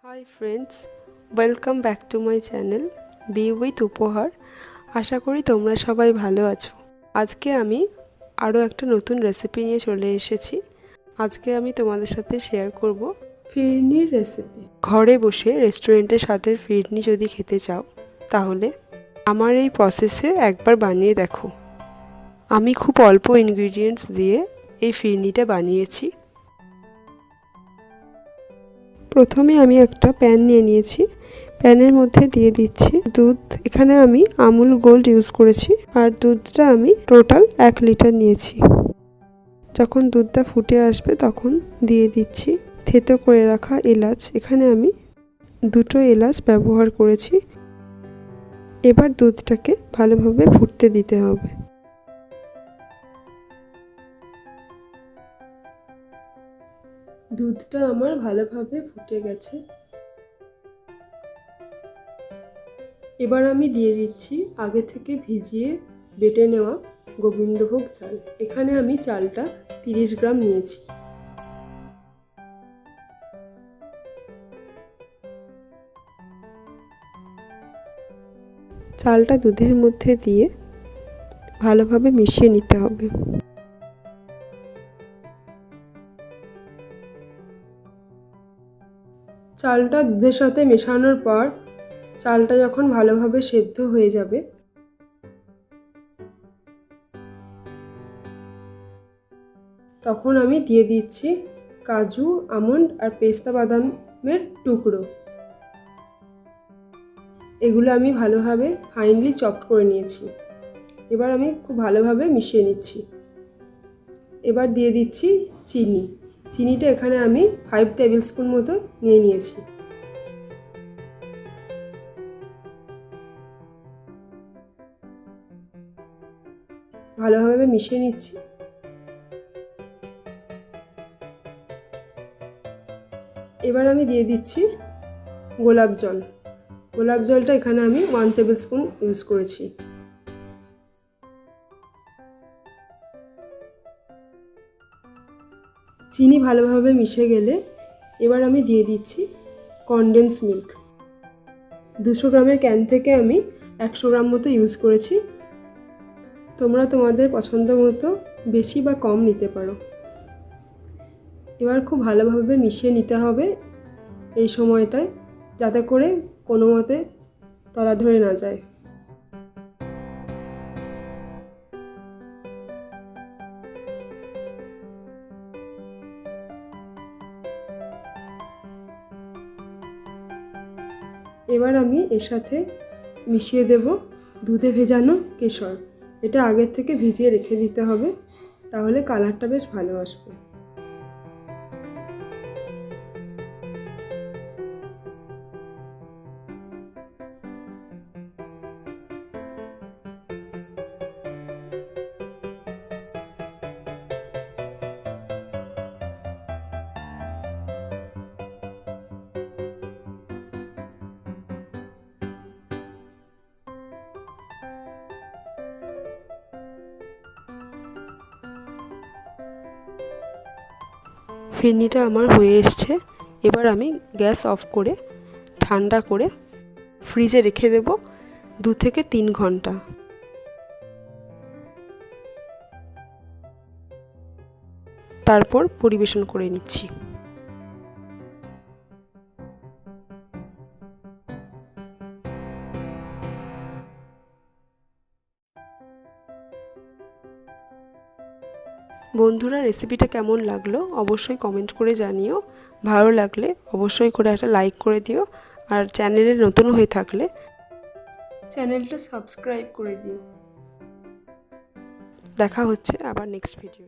Hi friends, welcome back to my channel B with উপহার। আশা করি তোমরা সবাই ভালো আছো। আজকে আমি আরও একটা নতুন রেসিপি নিয়ে চলে এসেছি। আজকে আমি তোমাদের সাথে শেয়ার করব ফিরনির রেসিপি। ঘরে বসে রেস্টুরেন্টের স্বাদের ফিরনি যদি খেতে চাও তাহলে আমার এই প্রসেসে একবার বানিয়ে দেখো। আমি খুব অল্প ইনগ্রিডিয়েন্টস দিয়ে এই ফিরনিটা বানিয়েছি। প্রথমে আমি একটা প্যান নিয়ে নিয়েছি। প্যানের মধ্যে দিয়ে দিচ্ছি দুধ। এখানে আমি আমুল গোল্ড ইউজ করেছি আর দুধটা আমি টোটাল 1 লিটার নিয়েছি। যখন দুধটা ফুটে আসবে তখন দিয়ে দিচ্ছি থেতো করে রাখা এলাচ। এখানে আমি 2টো এলাচ ব্যবহার করেছি। এবার দুধটাকে ভালোভাবে ফুটতে দিতে হবে। দুধটা আমার ভালোভাবে ফুটে গেছে। এবার আমি দিয়ে দিচ্ছি আগে থেকে ভিজিয়ে বেটে নেওয়া গোবিন্দভোগ চাল। এখানে আমি চালটা 30 গ্রাম নিয়েছি। চালটা দুধের মধ্যে দিয়ে ভালোভাবে মিশিয়ে নিতে হবে। চালটা দুধের সাথে মেশানোর পর চালটা যখন ভালোভাবে সেদ্ধ হয়ে যাবে তখন আমি দিয়ে দিচ্ছি কাজু, আমন্ড আর পেস্তা বাদামের টুকরো। এগুলো আমি ভালোভাবে ফাইনলি চপড করে নিয়েছি। এবার আমি খুব ভালোভাবে মিশিয়ে নিচ্ছি। এবার দিয়ে দিচ্ছি চিনি। চিনিটা এখানে আমি 5 টেবিল স্পুন মতো নিয়ে নিয়েছি। ভালোভাবে মিশিয়ে নিচ্ছি। এবার আমি দিয়ে দিচ্ছি গোলাপ জল। গোলাপ জলটা এখানে আমি 1 টেবিল স্পুন ইউজ করেছি। চিনি ভালোভাবে মিশে গেলে এবার আমি দিয়ে দিচ্ছি কনডেন্স মিল্ক। 200 গ্রামের ক্যান থেকে আমি 100 গ্রাম মতো ইউজ করেছি। তোমরা তোমাদের পছন্দ মতো বেশি বা কম নিতে পারো। এবার খুব ভালোভাবে মিশিয়ে নিতে হবে এই সময়টায়, যাতে করে কোনো মতে তলা ধরে না যায়। এবার আমি এর সাথে মিশিয়ে দেব দুধে ভেজানো কেশর। এটা আগের থেকে ভিজিয়ে রেখে দিতে হবে, তাহলে কালারটা বেশ ভালো আসবে। ফিরনিটা আমার হয়ে এসছে। এবার আমি গ্যাস অফ করে ঠান্ডা করে ফ্রিজে রেখে দেব 2 থেকে 3 ঘন্টা। তারপর পরিবেশন করে নিচ্ছি। বন্ধুরা, রেসিপিটা কেমন লাগলো অবশ্যই কমেন্ট করে জানিও। ভালো লাগলে অবশ্যই করে একটা লাইক করে দিও, আর চ্যানেলে নতুন হয়ে থাকলে চ্যানেলটা সাবস্ক্রাইব করে দিও। দেখা হচ্ছে আবার নেক্সট ভিডিও।